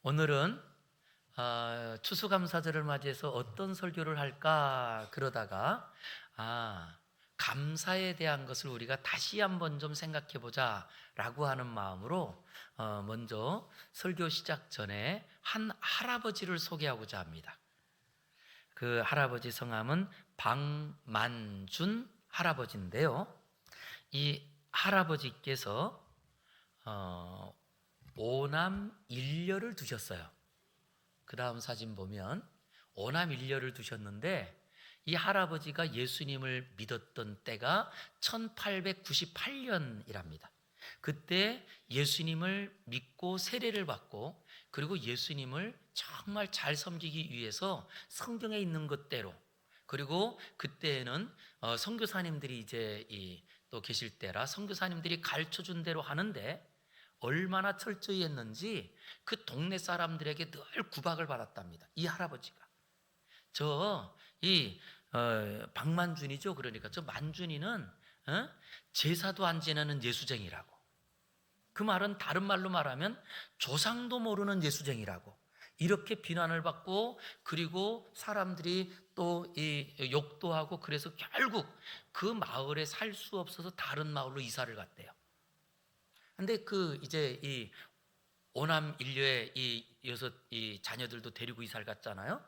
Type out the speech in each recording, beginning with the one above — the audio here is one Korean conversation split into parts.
오늘은 추수감사절을 맞이해서 어떤 설교를 할까 그러다가 감사에 대한 것을 우리가 다시 한번 좀 생각해 보자라고 하는 마음으로 먼저 설교 시작 전에 한 할아버지를 소개하고자 합니다. 그 할아버지 성함은 박만준 할아버지인데요. 이 할아버지께서 오남 일녀를 두셨어요. 그 다음 사진 보면 오남 일녀를 두셨는데 이 할아버지가 예수님을 믿었던 때가 1898년이랍니다. 그때 예수님을 믿고 세례를 받고 그리고 예수님을 정말 잘 섬기기 위해서 성경에 있는 것대로, 그리고 그때에는 선교사님들이 이제 또 계실 때라 선교사님들이 가르쳐 준 대로 하는데 얼마나 철저히 했는지 그 동네 사람들에게 늘 구박을 받았답니다. 이 할아버지가. 박만준이죠. 그러니까 저 만준이는 제사도 안 지내는 예수쟁이라고. 그 말은 다른 말로 말하면 조상도 모르는 예수쟁이라고 이렇게 비난을 받고, 그리고 사람들이 또 욕도 하고, 그래서 결국 그 마을에 살 수 없어서 다른 마을로 이사를 갔대요. 근데 이제 이 오남 일녀의 이 자녀들도 데리고 이사를 갔잖아요.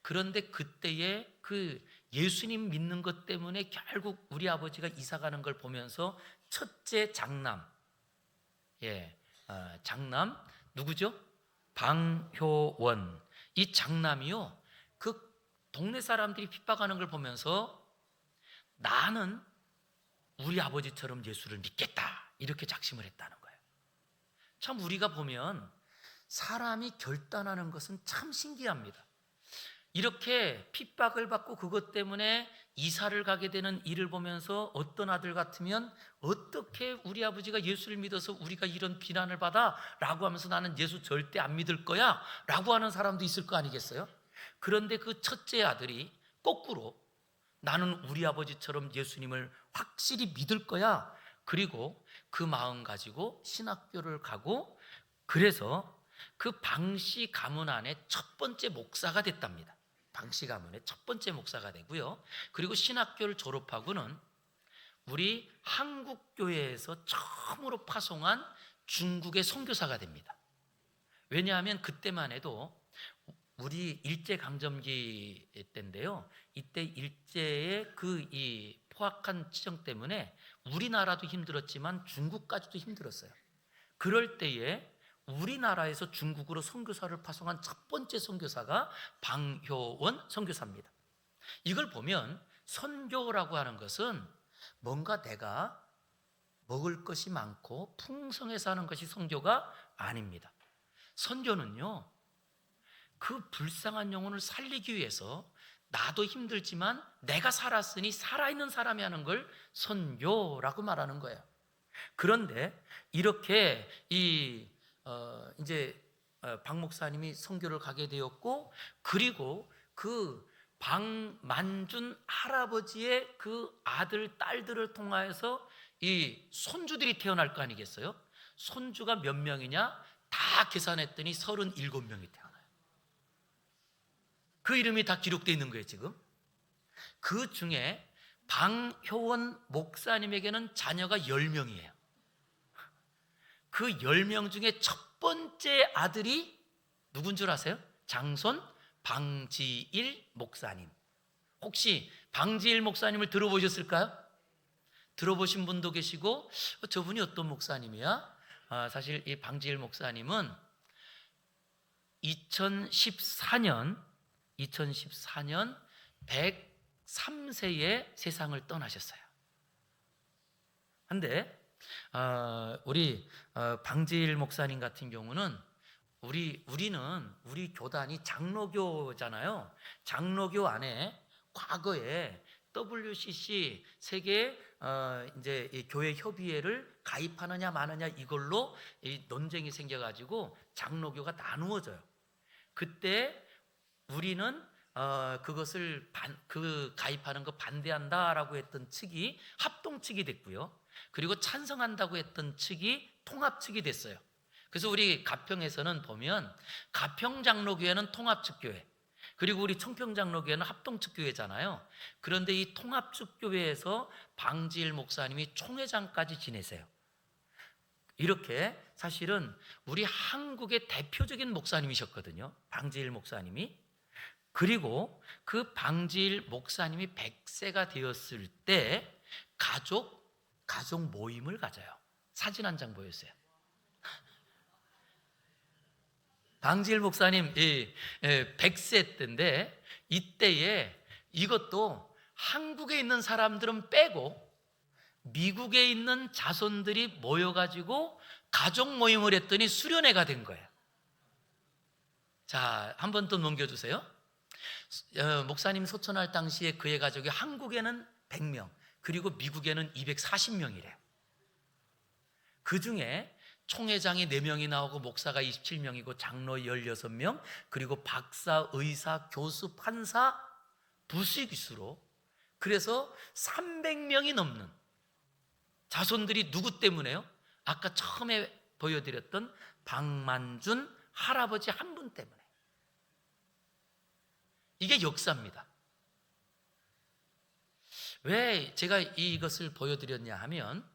그런데 그때에 그 예수님 믿는 것 때문에 결국 우리 아버지가 이사 가는 걸 보면서 첫째 장남, 장남 누구죠? 방효원. 이 장남이요, 그 동네 사람들이 핍박하는 걸 보면서 나는 우리 아버지처럼 예수를 믿겠다, 이렇게 작심을 했다는 거예요. 참 우리가 보면 사람이 결단하는 것은 참 신기합니다. 이렇게 핍박을 받고 그것 때문에 이사를 가게 되는 일을 보면서 어떤 아들 같으면 어떻게 우리 아버지가 예수를 믿어서 우리가 이런 비난을 받아? 라고 하면서 나는 예수 절대 안 믿을 거야 라고 하는 사람도 있을 거 아니겠어요? 그런데 그 첫째 아들이 거꾸로 나는 우리 아버지처럼 예수님을 확실히 믿을 거야. 그리고 그 마음 가지고 신학교를 가고, 그래서 그 방씨 가문 안에 첫 번째 목사가 됐답니다. 방씨 가문의 첫 번째 목사가 되고요. 그리고 신학교를 졸업하고는 우리 한국교회에서 처음으로 파송한 중국의 선교사가 됩니다. 왜냐하면 그때만 해도 우리 일제강점기 때인데요, 이때 일제의 이 포악한 치정 때문에 우리나라도 힘들었지만 중국까지도 힘들었어요. 그럴 때에 우리나라에서 중국으로 선교사를 파송한 첫 번째 선교사가 방효원 선교사입니다. 이걸 보면 선교라고 하는 것은 뭔가 내가 먹을 것이 많고 풍성해서 하는 것이 선교가 아닙니다. 선교는요, 그 불쌍한 영혼을 살리기 위해서 나도 힘들지만 내가 살았으니 살아있는 사람이 하는 걸 선교라고 말하는 거예요. 그런데 이렇게 이제 박 목사님이 선교를 가게 되었고, 그리고 그 박만준 할아버지의 그 아들, 딸들을 통하여서 이 손주들이 태어날 거 아니겠어요? 손주가 몇 명이냐? 다 계산했더니 37명이 태어나요. 그 이름이 다 기록되어 있는 거예요, 지금. 그 중에 방효원 목사님에게는 자녀가 10명이에요. 그 10명 중에 첫 번째 아들이 누군 줄 아세요? 장손 방지일 목사님. 혹시 방지일 목사님을 들어보셨을까요? 들어보신 분도 계시고, 저분이 어떤 목사님이야? 사실 이 방지일 목사님은 2014년 103세에 세상을 떠나셨어요. 그런데 우리 방지일 목사님 같은 경우는 우리 교단이 장로교잖아요. 장로교 안에 과거에 WCC 세계 이제 이 교회 협의회를 가입하느냐 마느냐 이걸로 이 논쟁이 생겨가지고 장로교가 나누어져요. 그때 우리는 그것을 가입하는 거 반대한다라고 했던 측이 합동 측이 됐고요. 그리고 찬성한다고 했던 측이 통합 측이 됐어요. 그래서 우리 가평에서는 보면 가평장로교회는 통합축교회, 그리고 우리 청평장로교회는 합동축교회잖아요. 그런데 이 통합축교회에서 방지일 목사님이 총회장까지 지내세요. 이렇게 사실은 우리 한국의 대표적인 목사님이셨거든요, 방지일 목사님이. 그리고 그 방지일 목사님이 100세가 되었을 때 가족 모임을 가져요. 사진 한 장 보여주세요. 방지일 목사님 100세 때인데, 이때에 이것도 한국에 있는 사람들은 빼고 미국에 있는 자손들이 모여가지고 가족 모임을 했더니 수련회가 된 거예요. 자, 한 번 더 넘겨주세요. 목사님 소천할 당시에 그의 가족이 한국에는 100명, 그리고 미국에는 240명이래요. 그 중에 총회장이 4명이 나오고 목사가 27명이고 장로 16명, 그리고 박사, 의사, 교수, 판사, 부수기수로, 그래서 300명이 넘는 자손들이 누구 때문에요? 아까 처음에 보여드렸던 박만준 할아버지 한 분 때문에. 이게 역사입니다. 왜 제가 이것을 보여드렸냐 하면,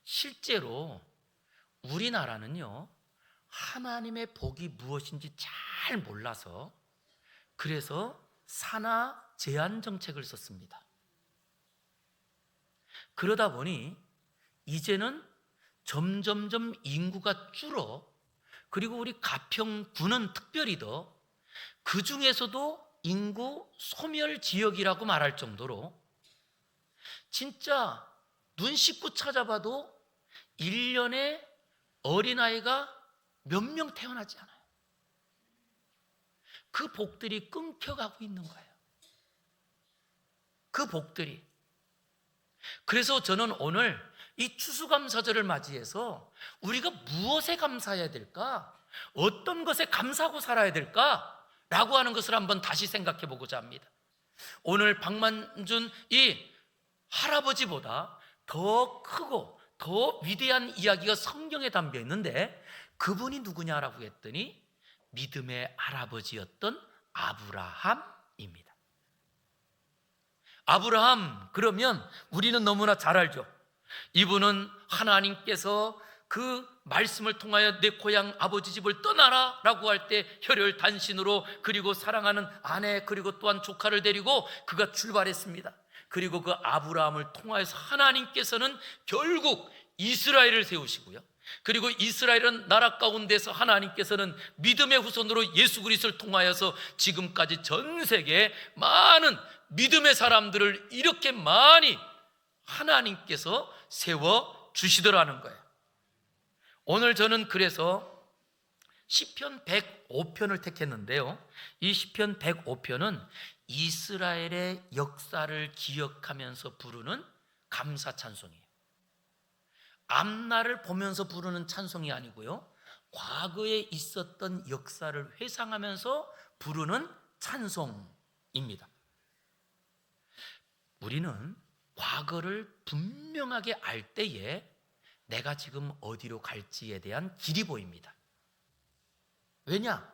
실제로 우리나라는요, 하나님의 복이 무엇인지 잘 몰라서, 그래서 산하 제한 정책을 썼습니다. 그러다 보니 이제는 점점점 인구가 줄어, 그리고 우리 가평군은 특별히 더 그 중에서도 인구 소멸 지역이라고 말할 정도로, 진짜 눈 씻고 찾아봐도 1년에 어린아이가 몇 명 태어나지 않아요. 그 복들이 끊겨가고 있는 거예요. 그 복들이. 그래서 저는 오늘 이 추수감사절을 맞이해서 우리가 무엇에 감사해야 될까? 어떤 것에 감사하고 살아야 될까? 라고 하는 것을 한번 다시 생각해 보고자 합니다. 오늘 박만준 이 할아버지보다 더 크고 더 위대한 이야기가 성경에 담겨 있는데, 그분이 누구냐라고 했더니 믿음의 할아버지였던 아브라함입니다. 아브라함, 그러면 우리는 너무나 잘 알죠. 이분은 하나님께서 그 말씀을 통하여 내 고향 아버지 집을 떠나라 라고 할 때 혈혈단신으로, 그리고 사랑하는 아내, 그리고 또한 조카를 데리고 그가 출발했습니다. 그리고 그 아브라함을 통하여서 하나님께서는 결국 이스라엘을 세우시고요, 그리고 이스라엘은 나라 가운데서 하나님께서는 믿음의 후손으로 예수 그리스도를 통하여서 지금까지 전 세계에 많은 믿음의 사람들을 이렇게 많이 하나님께서 세워 주시더라는 거예요. 오늘 저는 그래서 시편 105편을 택했는데요, 이 시편 105편은 이스라엘의 역사를 기억하면서 부르는 감사 찬송이에요. 앞날을 보면서 부르는 찬송이 아니고요, 과거에 있었던 역사를 회상하면서 부르는 찬송입니다. 우리는 과거를 분명하게 알 때에 내가 지금 어디로 갈지에 대한 길이 보입니다. 왜냐?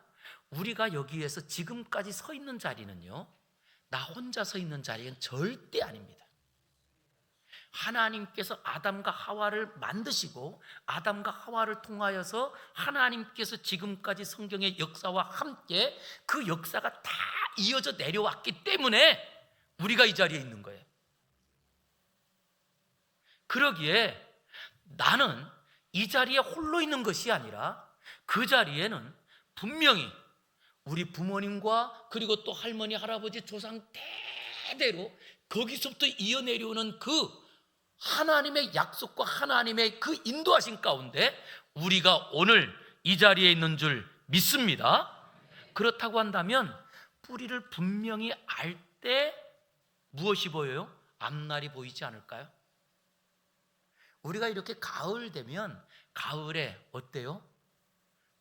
우리가 여기에서 지금까지 서 있는 자리는요, 나 혼자 서 있는 자리는 절대 아닙니다. 하나님께서 아담과 하와를 만드시고 아담과 하와를 통하여서 하나님께서 지금까지 성경의 역사와 함께 그 역사가 다 이어져 내려왔기 때문에 우리가 이 자리에 있는 거예요. 그러기에 나는 이 자리에 홀로 있는 것이 아니라 그 자리에는 분명히 우리 부모님과 그리고 또 할머니, 할아버지, 조상 대대로 거기서부터 이어내려오는 그 하나님의 약속과 하나님의 그 인도하신 가운데 우리가 오늘 이 자리에 있는 줄 믿습니다. 그렇다고 한다면 뿌리를 분명히 알 때 무엇이 보여요? 앞날이 보이지 않을까요? 우리가 이렇게 가을 되면 가을에 어때요?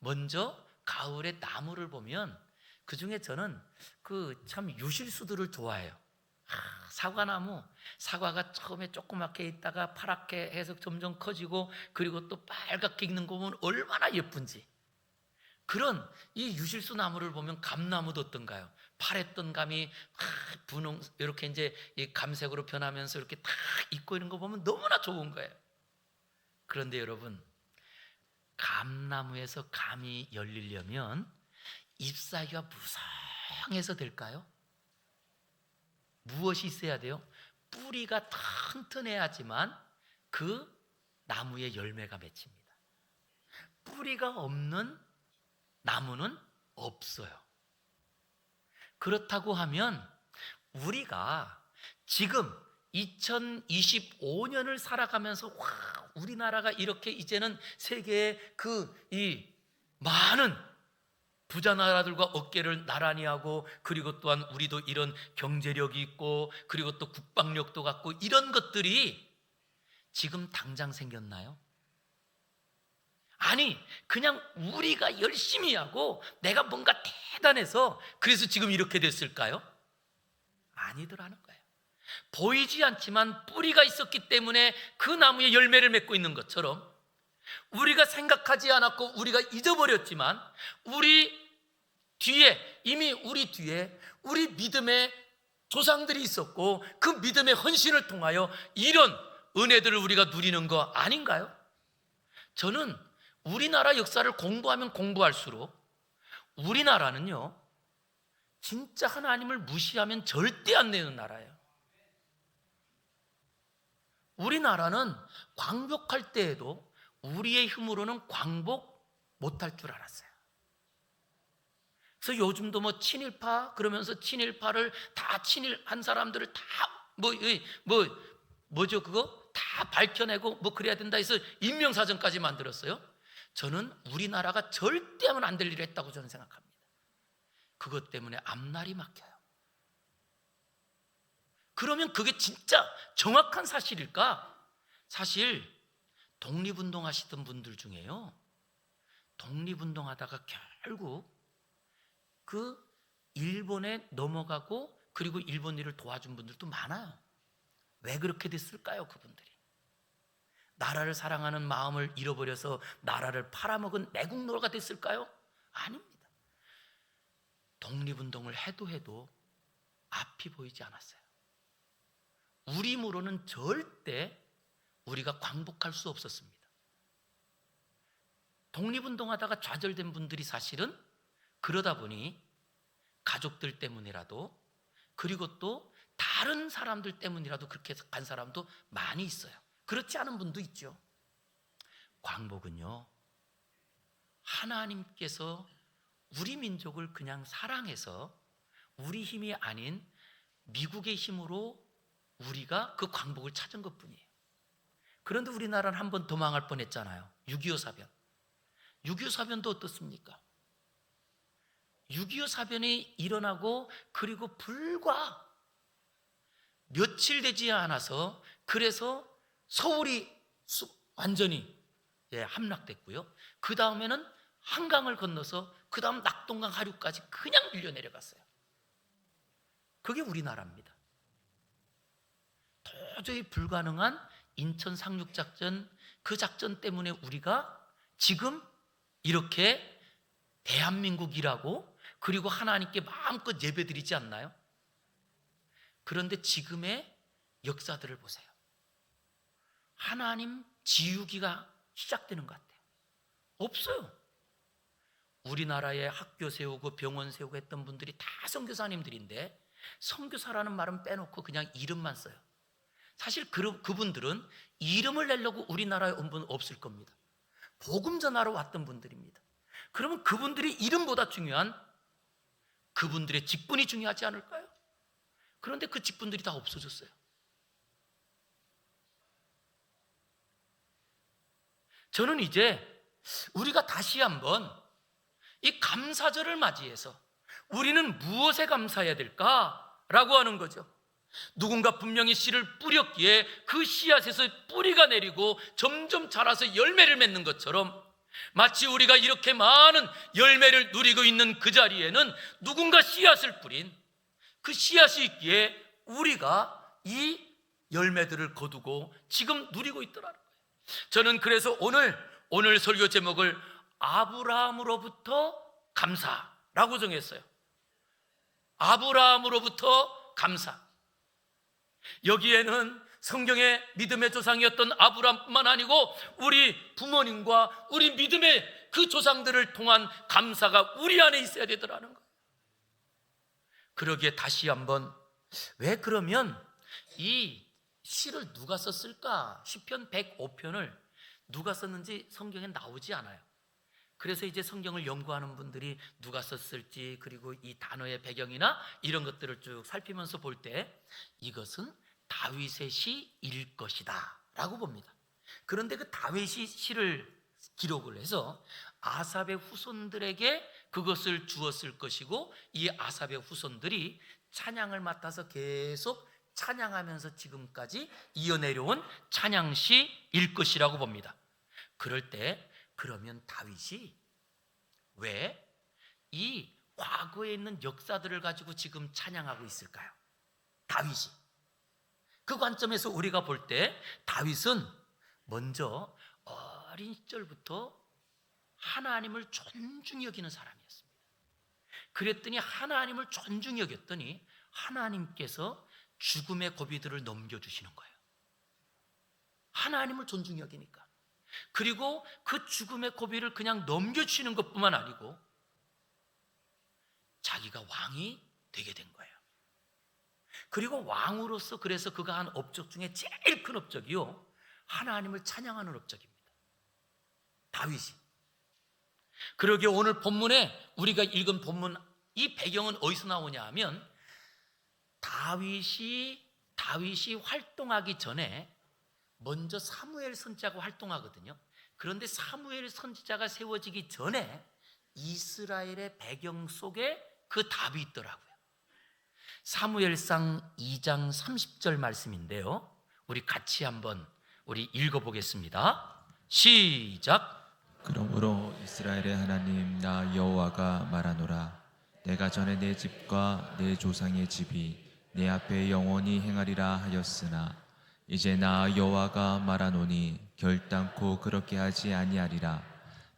먼저 가을에 나무를 보면 그 중에 저는 그 참 유실수들을 좋아해요. 사과나무, 사과가 처음에 조그맣게 있다가 파랗게 해서 점점 커지고 그리고 또 빨갛게 익는 거 보면 얼마나 예쁜지. 그런 이 유실수 나무를 보면 감나무도 어떤가요? 파랬던 감이 분홍 이렇게 이제 이 감색으로 변하면서 이렇게 딱 익고 있는 거 보면 너무나 좋은 거예요. 그런데 여러분, 감나무에서 감이 열리려면 잎사귀가 무성해서 될까요? 무엇이 있어야 돼요? 뿌리가 튼튼해야지만 그 나무에 열매가 맺힙니다. 뿌리가 없는 나무는 없어요. 그렇다고 하면 우리가 지금 2025년을 살아가면서 우리나라가 이렇게 이제는 세계의 이 많은 부자 나라들과 어깨를 나란히 하고 그리고 또한 우리도 이런 경제력이 있고 그리고 또 국방력도 갖고 이런 것들이 지금 당장 생겼나요? 아니, 그냥 우리가 열심히 하고 내가 뭔가 대단해서 그래서 지금 이렇게 됐을까요? 아니더라는 거예요. 보이지 않지만 뿌리가 있었기 때문에 그 나무에 열매를 맺고 있는 것처럼 우리가 생각하지 않았고 우리가 잊어버렸지만 이미 우리 뒤에 우리 믿음의 조상들이 있었고 그 믿음의 헌신을 통하여 이런 은혜들을 우리가 누리는 거 아닌가요? 저는 우리나라 역사를 공부하면 공부할수록 우리나라는요 진짜 하나님을 무시하면 절대 안 되는 나라예요. 우리나라는 광복할 때에도 우리의 힘으로는 광복 못할 줄 알았어요. 그래서 요즘도 뭐 친일파 그러면서 친일파를 다 친일한 사람들을 다 뭐죠 그거 다 밝혀내고 뭐 그래야 된다 해서 인명사전까지 만들었어요. 저는 우리나라가 절대 하면 안 될 일을 했다고 저는 생각합니다. 그것 때문에 앞날이 막혀요. 그러면 그게 진짜 정확한 사실일까? 사실 독립운동 하시던 분들 중에요 독립운동 하다가 결국 그 일본에 넘어가고 그리고 일본 일을 도와준 분들도 많아요. 왜 그렇게 됐을까요? 그분들이 나라를 사랑하는 마음을 잃어버려서 나라를 팔아먹은 매국노가 됐을까요? 아닙니다. 독립운동을 해도 앞이 보이지 않았어요. 우리 힘으로는 절대 우리가 광복할 수 없었습니다. 독립운동하다가 좌절된 분들이 사실은 그러다 보니 가족들 때문이라도 그리고 또 다른 사람들 때문이라도 그렇게 간 사람도 많이 있어요. 그렇지 않은 분도 있죠. 광복은요 하나님께서 우리 민족을 그냥 사랑해서 우리 힘이 아닌 미국의 힘으로 우리가 그 광복을 찾은 것뿐이에요. 그런데 우리나라는 한 번 더 망할 뻔했잖아요. 6.25 사변. 6.25 사변도 어떻습니까? 6.25 사변이 일어나고 그리고 불과 며칠 되지 않아서 그래서 서울이 완전히 함락됐고요. 그 다음에는 한강을 건너서 그 다음 낙동강 하류까지 그냥 밀려 내려갔어요. 그게 우리나라입니다. 도저히 불가능한 인천 상륙작전, 그 작전 때문에 우리가 지금 이렇게 대한민국이라고 그리고 하나님께 마음껏 예배드리지 않나요? 그런데 지금의 역사들을 보세요. 하나님 지우기가 시작되는 것 같아요. 없어요. 우리나라에 학교 세우고 병원 세우고 했던 분들이 다 선교사님들인데 선교사라는 말은 빼놓고 그냥 이름만 써요. 사실 그분들은 이름을 내려고 우리나라에 온 분 없을 겁니다. 복음 전하러 왔던 분들입니다. 그러면 그분들이 이름보다 중요한 그분들의 직분이 중요하지 않을까요? 그런데 그 직분들이 다 없어졌어요. 저는 이제 우리가 다시 한번 이 감사절을 맞이해서 우리는 무엇에 감사해야 될까라고 하는 거죠. 누군가 분명히 씨를 뿌렸기에 그 씨앗에서 뿌리가 내리고 점점 자라서 열매를 맺는 것처럼 마치 우리가 이렇게 많은 열매를 누리고 있는 그 자리에는 누군가 씨앗을 뿌린 그 씨앗이 있기에 우리가 이 열매들을 거두고 지금 누리고 있더라는 거예요. 저는 그래서 오늘 설교 제목을 아브라함으로부터 감사라고 정했어요. 아브라함으로부터 감사. 여기에는 성경의 믿음의 조상이었던 아브라함뿐만 아니고 우리 부모님과 우리 믿음의 그 조상들을 통한 감사가 우리 안에 있어야 되더라는 거예요. 그러기에 다시 한번, 왜 그러면 이 시를 누가 썼을까? 시편 105편을 누가 썼는지 성경에 나오지 않아요. 그래서 이제 성경을 연구하는 분들이 누가 썼을지, 그리고 이 단어의 배경이나 이런 것들을 쭉 살피면서 볼 때 이것은 다윗의 시일 것이다 라고 봅니다. 그런데 그 다윗이 시를 기록을 해서 아삽의 후손들에게 그것을 주었을 것이고, 이 아삽의 후손들이 찬양을 맡아서 계속 찬양하면서 지금까지 이어내려온 찬양시일 것이라고 봅니다. 그럴 때 그러면 다윗이 왜 이 과거에 있는 역사들을 가지고 지금 찬양하고 있을까요? 다윗이. 그 관점에서 우리가 볼 때 다윗은 먼저 어린 시절부터 하나님을 존중히 여기는 사람이었습니다. 그랬더니 하나님을 존중히 여겼더니 하나님께서 죽음의 고비들을 넘겨주시는 거예요. 하나님을 존중히 여기니까. 그리고 그 죽음의 고비를 그냥 넘겨주시는 것뿐만 아니고 자기가 왕이 되게 된 거예요. 그리고 왕으로서 그래서 그가 한 업적 중에 제일 큰 업적이요, 하나님을 찬양하는 업적입니다. 다윗이. 그러기에 오늘 본문에 우리가 읽은 본문, 이 배경은 어디서 나오냐 하면 다윗이 활동하기 전에 먼저 사무엘 선지자가 활동하거든요. 그런데 사무엘 선지자가 세워지기 전에 이스라엘의 배경 속에 그 답이 있더라고요. 사무엘상 2장 30절 말씀인데요, 우리 같이 한번 읽어보겠습니다. 시작. 그러므로 이스라엘의 하나님 나 여호와가 말하노라. 내가 전에 내 집과 내 조상의 집이 내 앞에 영원히 행하리라 하였으나 이제 나 여호와가 말하노니 결단코 그렇게 하지 아니하리라.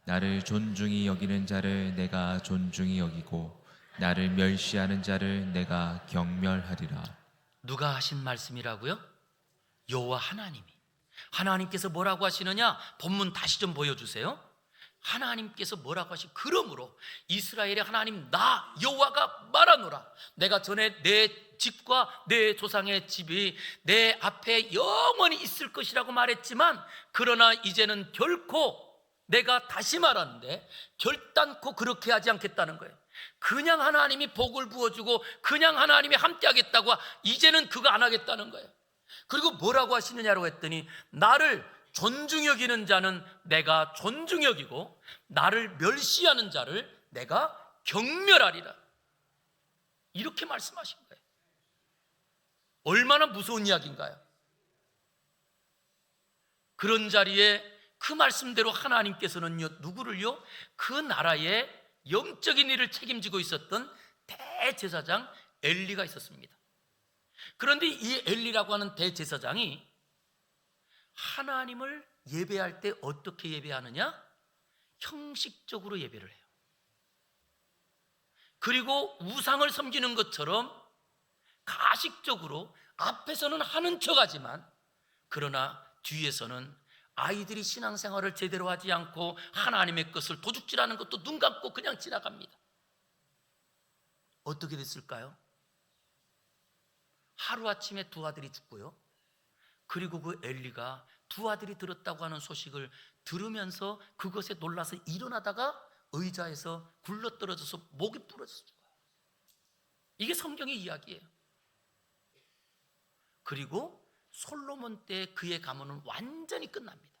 나를 존중히 여기는 자를 내가 존중히 여기고 나를 멸시하는 자를 내가 경멸하리라. 누가 하신 말씀이라고요? 여호와 하나님께서 뭐라고 하시느냐? 본문 다시 좀 보여주세요. 하나님께서 뭐라고 그러므로 이스라엘의 하나님 나 여호와가 말하노라. 내가 전에 내 집과 내 조상의 집이 내 앞에 영원히 있을 것이라고 말했지만, 그러나 이제는 결코, 내가 다시 말하는데 결단코 그렇게 하지 않겠다는 거예요. 그냥 하나님이 복을 부어주고 그냥 하나님이 함께하겠다고, 이제는 그거 안 하겠다는 거예요. 그리고 뭐라고 하시느냐고 했더니 나를 존중히 여기는 자는 내가 존중히 여기고 나를 멸시하는 자를 내가 경멸하리라. 이렇게 말씀하신 거예요. 얼마나 무서운 이야기인가요? 그런 자리에 그 말씀대로 하나님께서는요, 누구를요? 그 나라의 영적인 일을 책임지고 있었던 대제사장 엘리가 있었습니다. 그런데 이 엘리라고 하는 대제사장이 하나님을 예배할 때 어떻게 예배하느냐? 형식적으로 예배를 해요. 그리고 우상을 섬기는 것처럼 가식적으로 앞에서는 하는 척하지만, 그러나 뒤에서는 아이들이 신앙생활을 제대로 하지 않고 하나님의 것을 도둑질하는 것도 눈 감고 그냥 지나갑니다. 어떻게 됐을까요? 하루아침에 두 아들이 죽고요, 그리고 그 엘리가 두 아들이 들었다고 하는 소식을 들으면서 그것에 놀라서 일어나다가 의자에서 굴러떨어져서 목이 부러졌어요. 이게 성경의 이야기예요. 그리고 솔로몬 때 그의 가문은 완전히 끝납니다.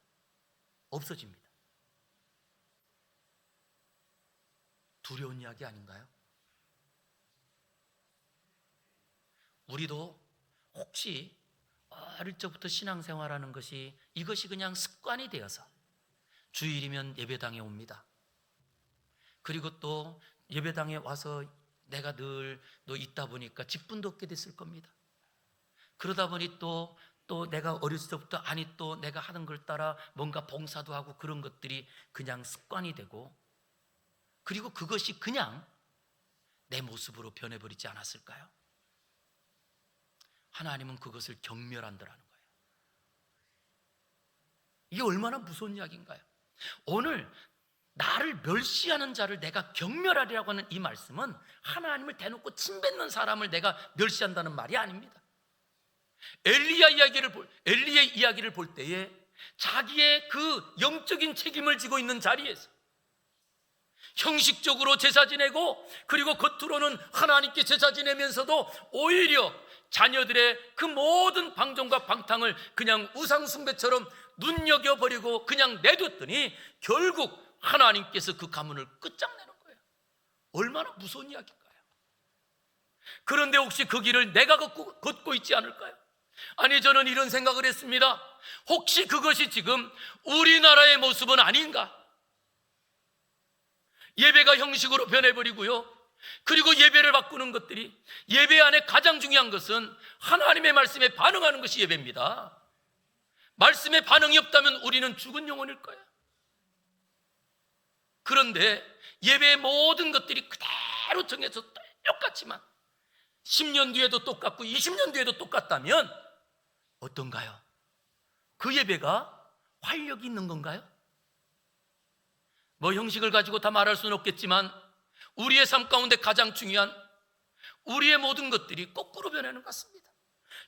없어집니다. 두려운 이야기 아닌가요? 우리도 혹시 어릴 적부터 신앙생활하는 것이, 이것이 그냥 습관이 되어서 주일이면 예배당에 옵니다. 그리고 또 예배당에 와서 내가 늘 있다 보니까 직분도 얻게 됐을 겁니다. 그러다 보니 또 내가 어렸을 때부터 또 내가 하는 걸 따라 뭔가 봉사도 하고 그런 것들이 그냥 습관이 되고, 그리고 그것이 그냥 내 모습으로 변해버리지 않았을까요? 하나님은 그것을 경멸한다라는 거예요. 이게 얼마나 무서운 이야기인가요? 오늘 나를 멸시하는 자를 내가 경멸하리라고 하는 이 말씀은 하나님을 대놓고 침뱉는 사람을 내가 멸시한다는 말이 아닙니다. 엘리의 이야기를 볼 때에 자기의 그 영적인 책임을 지고 있는 자리에서 형식적으로 제사 지내고, 그리고 겉으로는 하나님께 제사 지내면서도 오히려 자녀들의 그 모든 방종과 방탕을 그냥 우상 숭배처럼 눈여겨버리고 그냥 내뒀더니 결국 하나님께서 그 가문을 끝장내는 거예요. 얼마나 무서운 이야기인가요? 그런데 혹시 그 길을 내가 걷고 있지 않을까요? 아니, 저는 이런 생각을 했습니다. 혹시 그것이 지금 우리나라의 모습은 아닌가? 예배가 형식으로 변해버리고요, 그리고 예배를 바꾸는 것들이, 예배 안에 가장 중요한 것은 하나님의 말씀에 반응하는 것이 예배입니다. 말씀에 반응이 없다면 우리는 죽은 영혼일 거예요. 그런데 예배의 모든 것들이 그대로 정해서 똑같지만 10년 뒤에도 똑같고 20년 뒤에도 똑같다면 어떤가요? 그 예배가 활력이 있는 건가요? 뭐 형식을 가지고 다 말할 수는 없겠지만 우리의 삶 가운데 가장 중요한 우리의 모든 것들이 거꾸로 변하는 것 같습니다.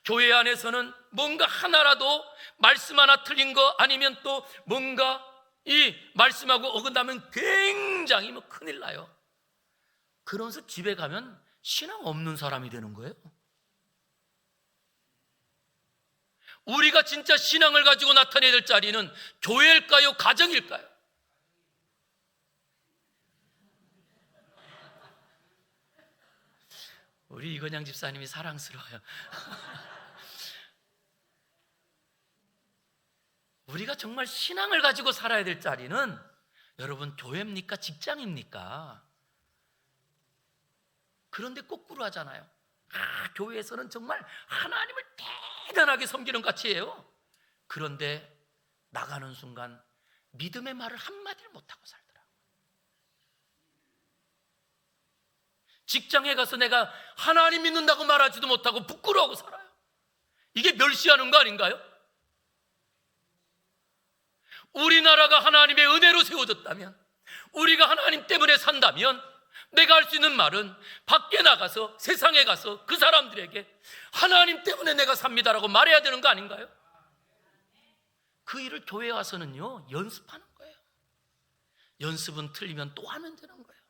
교회 안에서는 뭔가 하나라도 말씀 하나 틀린 거, 아니면 또 뭔가 이 말씀하고 어긋나면 굉장히 큰일 나요. 그러면서 집에 가면 신앙 없는 사람이 되는 거예요. 우리가 진짜 신앙을 가지고 나타내야 될 자리는 교회일까요? 가정일까요? 우리 이건양 집사님이 사랑스러워요. 우리가 정말 신앙을 가지고 살아야 될 자리는, 여러분, 교회입니까? 직장입니까? 그런데 거꾸로 하잖아요. 교회에서는 정말 하나님을 대단하게 섬기는 것 같이 해요. 그런데 나가는 순간 믿음의 말을 한마디를 못하고 살더라고요. 직장에 가서 내가 하나님 믿는다고 말하지도 못하고 부끄러워하고 살아요. 이게 멸시하는 거 아닌가요? 우리나라가 하나님의 은혜로 세워졌다면, 우리가 하나님 때문에 산다면, 내가 할 수 있는 말은 밖에 나가서 세상에 가서 그 사람들에게 하나님 때문에 내가 삽니다라고 말해야 되는 거 아닌가요? 그 일을 교회에 와서는요, 연습하는 거예요. 연습은 틀리면 또 하면 되는 거예요.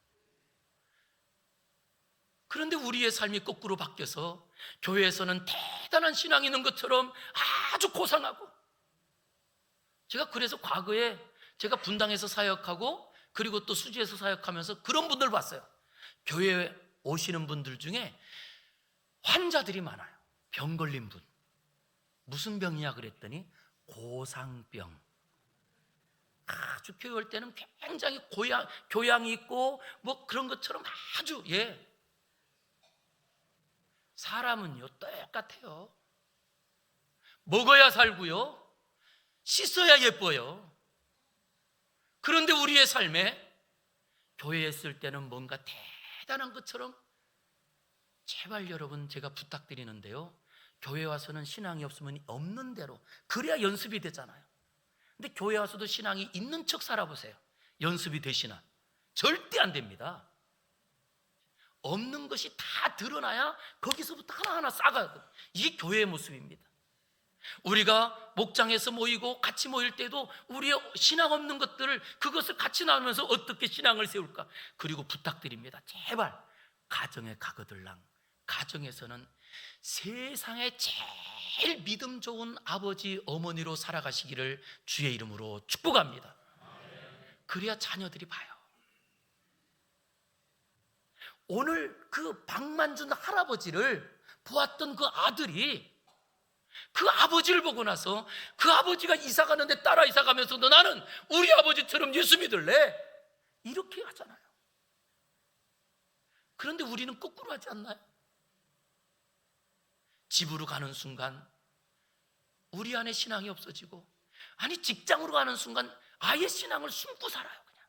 그런데 우리의 삶이 거꾸로 바뀌어서 교회에서는 대단한 신앙이 있는 것처럼 아주 고상하고, 제가 그래서 과거에 제가 분당에서 사역하고 그리고 또 수지에서 사역하면서 그런 분들 봤어요. 교회에 오시는 분들 중에 환자들이 많아요. 병 걸린 분. 무슨 병이냐 그랬더니 고상병. 아주 교회 올 때는 굉장히 교양이 있고 뭐 그런 것처럼 아주, 사람은요 똑같아요. 먹어야 살고요, 씻어야 예뻐요. 그런데 우리의 삶에 교회에 있을 때는 뭔가 대단한 것처럼, 제발 여러분 제가 부탁드리는데요, 교회 와서는 신앙이 없으면 없는 대로, 그래야 연습이 되잖아요. 근데 교회 와서도 신앙이 있는 척 살아보세요. 연습이 되시나? 절대 안 됩니다. 없는 것이 다 드러나야 거기서부터 하나하나 쌓아가거든요. 이게 교회의 모습입니다. 우리가 목장에서 모이고 같이 모일 때도 우리의 신앙 없는 것들을, 그것을 같이 나누면서 어떻게 신앙을 세울까? 그리고 부탁드립니다. 제발 가정에 가거들랑, 가정에서는 세상에 제일 믿음 좋은 아버지 어머니로 살아가시기를 주의 이름으로 축복합니다. 그래야 자녀들이 봐요. 오늘 그 박만준 할아버지를 보았던 그 아들이 그 아버지를 보고 나서 그 아버지가 이사 가는데 따라 이사 가면서도 나는 우리 아버지처럼 예수 믿을래, 이렇게 하잖아요. 그런데 우리는 거꾸로 하지 않나요? 집으로 가는 순간 우리 안에 신앙이 없어지고, 아니 직장으로 가는 순간 아예 신앙을 숨고 살아요. 그냥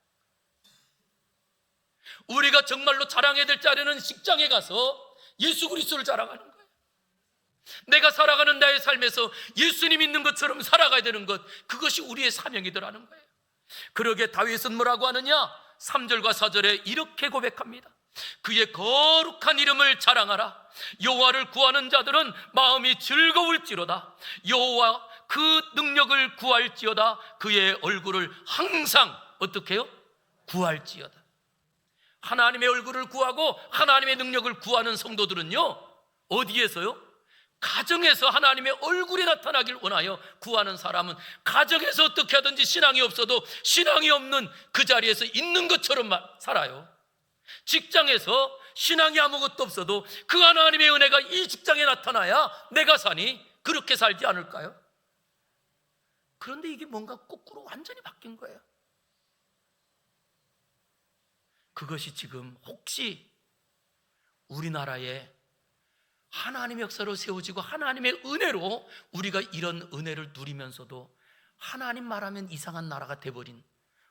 우리가 정말로 자랑해야 될 자리는 직장에 가서 예수 그리스도를 자랑하는 거예요. 내가 살아가는 나의 삶에서 예수님 있는 것처럼 살아가야 되는 것, 그것이 우리의 사명이더라는 거예요. 그러게 다윗은 뭐라고 하느냐? 3절과 4절에 이렇게 고백합니다. 그의 거룩한 이름을 자랑하라. 여호와를 구하는 자들은 마음이 즐거울지로다. 여호와 그 능력을 구할지어다. 그의 얼굴을 항상 어떻게 해요? 구할지어다. 하나님의 얼굴을 구하고 하나님의 능력을 구하는 성도들은요, 어디에서요? 가정에서 하나님의 얼굴이 나타나길 원하여 구하는 사람은 가정에서 어떻게 하든지 신앙이 없어도 신앙이 없는 그 자리에서 있는 것처럼 살아요. 직장에서 신앙이 아무것도 없어도 그 하나님의 은혜가 이 직장에 나타나야 내가 사니 그렇게 살지 않을까요? 그런데 이게 뭔가 거꾸로 완전히 바뀐 거예요. 그것이 지금 혹시 우리나라에 하나님의 역사로 세워지고 하나님의 은혜로 우리가 이런 은혜를 누리면서도 하나님 말하면 이상한 나라가 돼버린,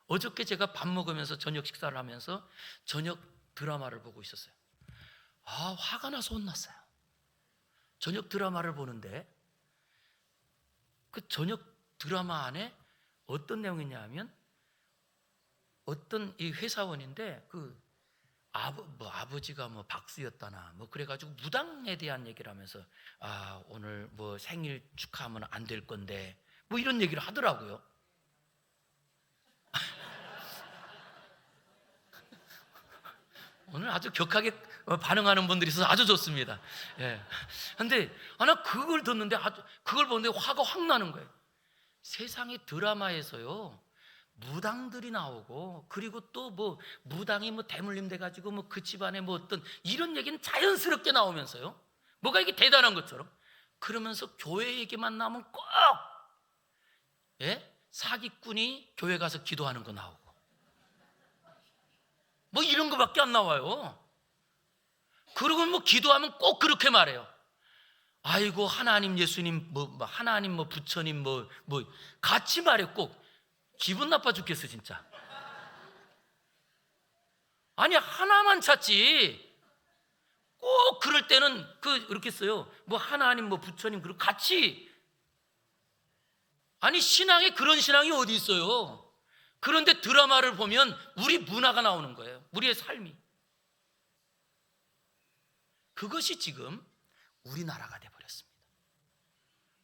어저께 제가 밥 먹으면서 저녁 식사를 하면서 저녁 드라마를 보고 있었어요. 화가 나서 혼났어요. 저녁 드라마를 보는데 그 저녁 드라마 안에 어떤 내용이냐 하면, 어떤 이 회사원인데 그 아버지가 박수였다나 그래가지고 무당에 대한 얘기를 하면서 오늘 생일 축하하면 안 될 건데 이런 얘기를 하더라고요. 오늘 아주 격하게 반응하는 분들이 있어서 아주 좋습니다. 예. 근데 나 그걸 듣는데 그걸 보는데 화가 확 나는 거예요. 세상의 드라마에서요, 무당들이 나오고, 그리고 또 무당이 대물림 돼가지고 그 집안에 어떤 이런 얘기는 자연스럽게 나오면서요, 뭐가 이게 대단한 것처럼, 그러면서 교회 얘기만 나오면 꼭 사기꾼이 교회 가서 기도하는 거 나오고 이런 거밖에 안 나와요. 그리고 기도하면 꼭 그렇게 말해요. 아이고 하나님 예수님 하나님 부처님 같이 말해. 꼭 기분 나빠 죽겠어 진짜. 아니 하나만 찾지. 꼭 그럴 때는 이렇게 써요. 하나님 부처님 그리고 같이. 아니 신앙에 그런 신앙이 어디 있어요? 그런데 드라마를 보면 우리 문화가 나오는 거예요. 우리의 삶이. 그것이 지금 우리나라가 돼버렸습니다.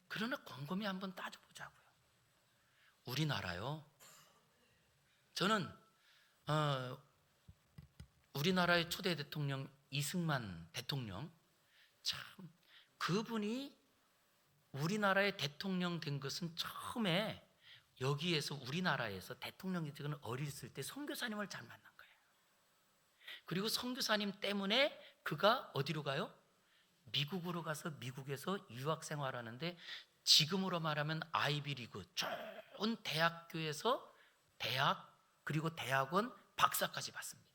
그러나 곰곰이 한번 따져보자고요. 우리나라요, 저는 우리나라의 초대 대통령 이승만 대통령, 참 그분이 우리나라의 대통령 된 것은 처음에 여기에서 우리나라에서 대통령이 되는 어렸을 때 선교사님을 잘 만난 거예요. 그리고 선교사님 때문에 그가 어디로 가요? 미국으로 가서 미국에서 유학 생활하는데, 지금으로 말하면 아이비리그 좋은 대학교에서 대학 그리고 대학원 박사까지 받습니다.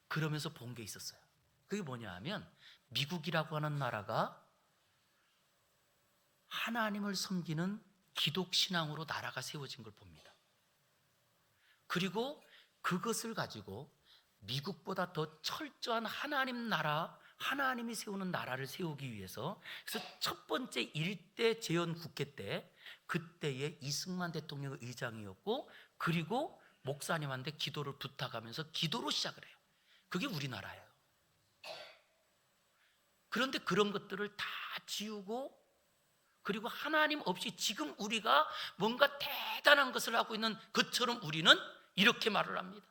그러면서 본 게 있었어요. 그게 뭐냐 하면, 미국이라고 하는 나라가 하나님을 섬기는 기독신앙으로 나라가 세워진 걸 봅니다. 그리고 그것을 가지고 미국보다 더 철저한 하나님 나라, 하나님이 세우는 나라를 세우기 위해서, 그래서 첫 번째 일대 재헌 국회 때 그때의 이승만 대통령의 의장이었고, 그리고 목사님한테 기도를 부탁하면서 기도로 시작을 해요. 그게 우리나라예요. 그런데 그런 것들을 다 지우고, 그리고 하나님 없이 지금 우리가 뭔가 대단한 것을 하고 있는 것처럼 우리는 이렇게 말을 합니다.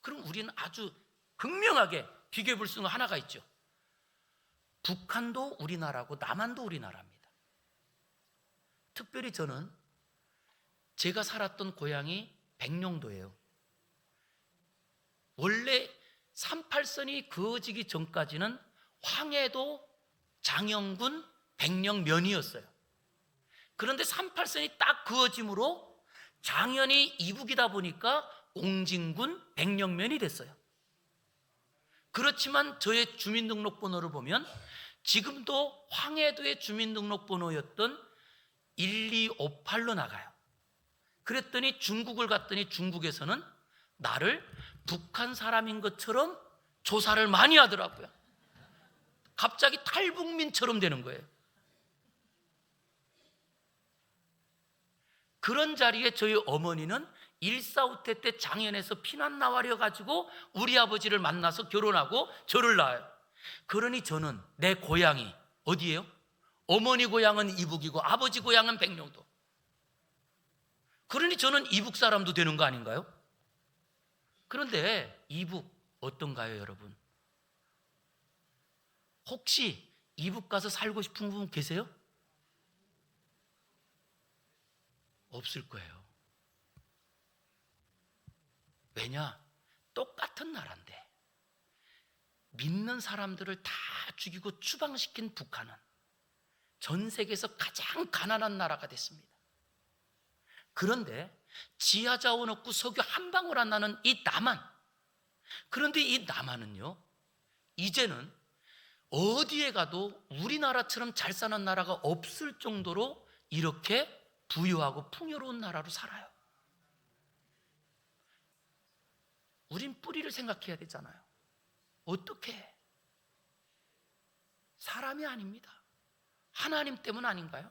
그럼 우리는 아주 극명하게 비교해 볼 수 있는 하나가 있죠. 북한도 우리나라고 남한도 우리나라입니다. 특별히 저는 제가 살았던 고향이 백령도예요. 원래 38선이 그어지기 전까지는 황해도, 장영군, 백령면이었어요. 그런데 38선이 딱 그어짐으로 장현이 이북이다 보니까 옹진군, 백령면이 됐어요. 그렇지만 저의 주민등록번호를 보면 지금도 황해도의 주민등록번호였던 1258로 나가요. 그랬더니 중국을 갔더니 중국에서는 나를 북한 사람인 것처럼 조사를 많이 하더라고요. 갑자기 탈북민처럼 되는 거예요. 그런 자리에 저희 어머니는 1.4.5태 때 장현에서 피난 나와려 가지고 우리 아버지를 만나서 결혼하고 저를 낳아요. 그러니 저는 내 고향이 어디예요? 어머니 고향은 이북이고 아버지 고향은 백령도. 그러니 저는 이북 사람도 되는 거 아닌가요? 그런데 이북 어떤가요, 여러분? 혹시 이북 가서 살고 싶은 분 계세요? 없을 거예요. 왜냐? 똑같은 나라인데 믿는 사람들을 다 죽이고 추방시킨 북한은 전 세계에서 가장 가난한 나라가 됐습니다. 그런데 지하 자원 없고 석유 한 방울 안 나는 이 남한, 그런데 이 남한은요 이제는 어디에 가도 우리나라처럼 잘 사는 나라가 없을 정도로 이렇게 부유하고 풍요로운 나라로 살아요. 우린 뿌리를 생각해야 되잖아요. 어떻게? 사람이 아닙니다. 하나님 때문 아닌가요?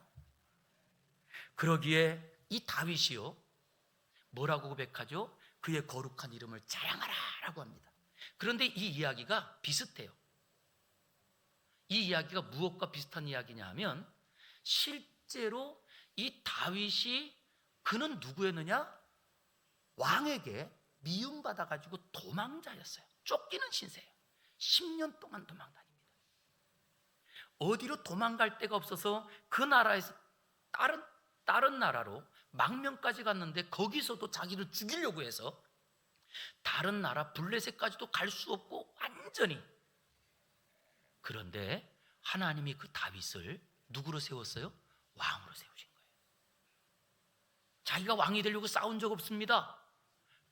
그러기에 이 다윗이요 뭐라고 고백하죠? 그의 거룩한 이름을 자랑하라 라고 합니다. 그런데 이 이야기가 비슷해요. 이 이야기가 무엇과 비슷한 이야기냐 하면 실제로 이 다윗이 그는 누구였느냐? 왕에게 미움받아가지고 도망자였어요. 쫓기는 신세예요. 10년 동안 도망다닙니다. 어디로 도망갈 데가 없어서 그 나라에서 다른 나라로 망명까지 갔는데 거기서도 자기를 죽이려고 해서 다른 나라 블레셋까지도 갈 수 없고 완전히. 그런데 하나님이 그 다윗을 누구로 세웠어요? 왕으로 세우신 거예요. 자기가 왕이 되려고 싸운 적 없습니다.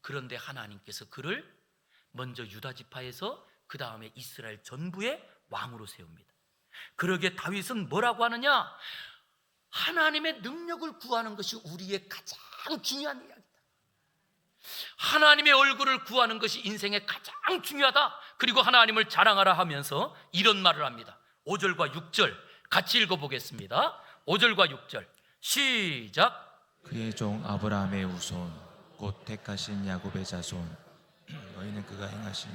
그런데 하나님께서 그를 먼저 유다 지파에서 그 다음에 이스라엘 전부의 왕으로 세웁니다. 그러기에 다윗은 뭐라고 하느냐? 하나님의 능력을 구하는 것이 우리의 가장 중요한 이야기다. 하나님의 얼굴을 구하는 것이 인생의 가장 중요하다. 그리고 하나님을 자랑하라 하면서 이런 말을 합니다. 5절과 6절 같이 읽어보겠습니다. 5절과 6절 시작. 그의 종 아브라함의 후손 곧 택하신 야곱의 자손 너희는 그가 행하신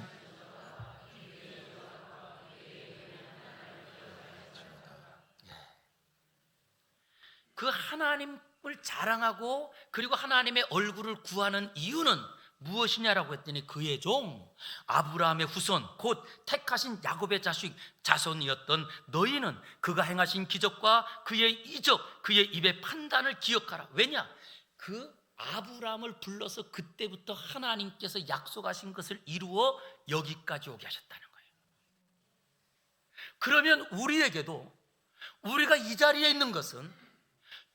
그 하나님을 자랑하고 그리고 하나님의 얼굴을 구하는 이유는 무엇이냐라고 했더니 그의 종 아브라함의 후손 곧 택하신 야곱의 자손이었던 너희는 그가 행하신 기적과 그의 이적 그의 입의 판단을 기억하라. 왜냐? 그 아브라함을 불러서 그때부터 하나님께서 약속하신 것을 이루어 여기까지 오게 하셨다는 거예요. 그러면 우리에게도 우리가 이 자리에 있는 것은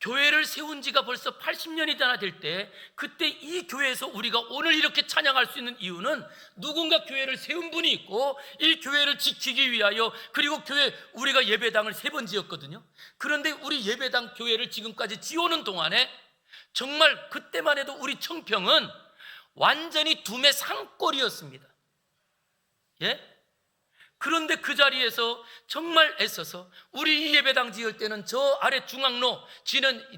교회를 세운 지가 벌써 80년이 될 때 그때 이 교회에서 우리가 오늘 이렇게 찬양할 수 있는 이유는 누군가 교회를 세운 분이 있고 이 교회를 지키기 위하여 그리고 교회 우리가 예배당을 3번 지었거든요. 그런데 우리 예배당 교회를 지금까지 지어오는 동안에 정말 그때만 해도 우리 청평은 완전히 두메 산골이었습니다. 예? 그런데 그 자리에서 정말 애써서 우리 이 예배당 지을 때는 저 아래 중앙로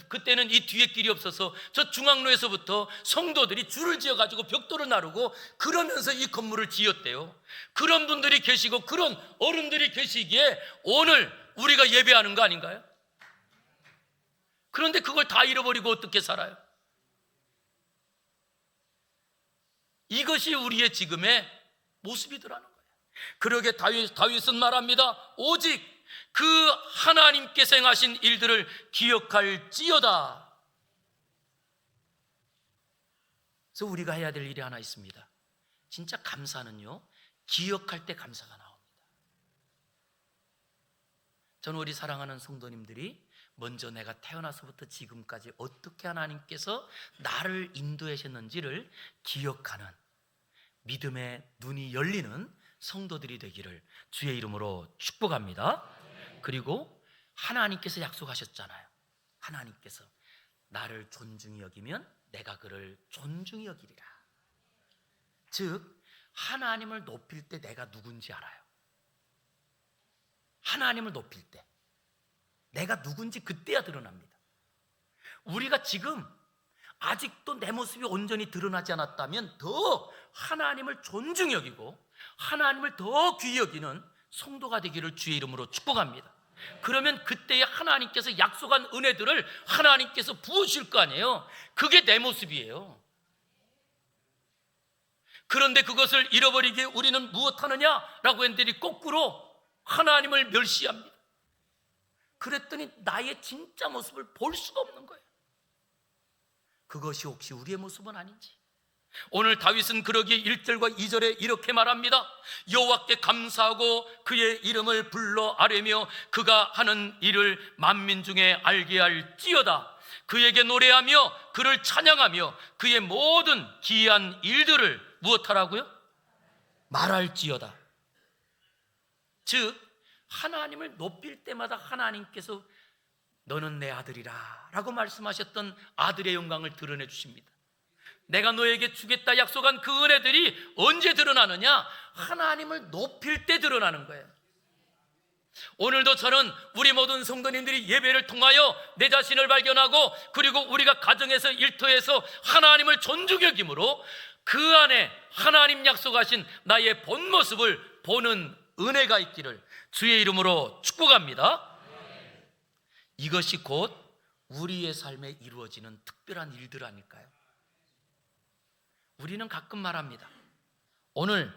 그때는 이 뒤에 길이 없어서 저 중앙로에서부터 성도들이 줄을 지어가지고 벽돌을 나르고 그러면서 이 건물을 지었대요. 그런 분들이 계시고 그런 어른들이 계시기에 오늘 우리가 예배하는 거 아닌가요? 그런데 그걸 다 잃어버리고 어떻게 살아요? 이것이 우리의 지금의 모습이더라는 거예요. 그러게 다윗은 말합니다. 오직 그 하나님께서 행하신 일들을 기억할지어다. 그래서 우리가 해야 될 일이 하나 있습니다. 진짜 감사는요 기억할 때 감사가 나옵니다. 저는 우리 사랑하는 성도님들이 먼저 내가 태어나서부터 지금까지 어떻게 하나님께서 나를 인도하셨는지를 기억하는 믿음의 눈이 열리는 성도들이 되기를 주의 이름으로 축복합니다. 그리고 하나님께서 약속하셨잖아요. 하나님께서 나를 존중히 여기면 내가 그를 존중히 여기리라. 즉 하나님을 높일 때 내가 누군지 알아요. 하나님을 높일 때 내가 누군지 그때야 드러납니다. 우리가 지금 아직도 내 모습이 온전히 드러나지 않았다면 더 하나님을 존중히 여기고 하나님을 더 귀히 여기는 성도가 되기를 주의 이름으로 축복합니다. 그러면 그때에 하나님께서 약속한 은혜들을 하나님께서 부으실 거 아니에요. 그게 내 모습이에요. 그런데 그것을 잃어버리기에 우리는 무엇하느냐라고 했더니 거꾸로 하나님을 멸시합니다. 그랬더니 나의 진짜 모습을 볼 수가 없는 거예요. 그것이 혹시 우리의 모습은 아닌지. 오늘 다윗은 그러기에 1절과 2절에 이렇게 말합니다. 여호와께 감사하고 그의 이름을 불러 아뢰며 그가 하는 일을 만민 중에 알게 할지어다. 그에게 노래하며 그를 찬양하며 그의 모든 기이한 일들을 무엇하라고요? 말할지어다. 즉 하나님을 높일 때마다 하나님께서 너는 내 아들이라 라고 말씀하셨던 아들의 영광을 드러내 주십니다. 내가 너에게 주겠다 약속한 그 은혜들이 언제 드러나느냐? 하나님을 높일 때 드러나는 거예요. 오늘도 저는 우리 모든 성도님들이 예배를 통하여 내 자신을 발견하고 그리고 우리가 가정에서 일터에서 하나님을 존중히 여김으로 그 안에 하나님 약속하신 나의 본 모습을 보는 은혜가 있기를 주의 이름으로 축복합니다. 이것이 곧 우리의 삶에 이루어지는 특별한 일들 아닐까요? 우리는 가끔 말합니다. 오늘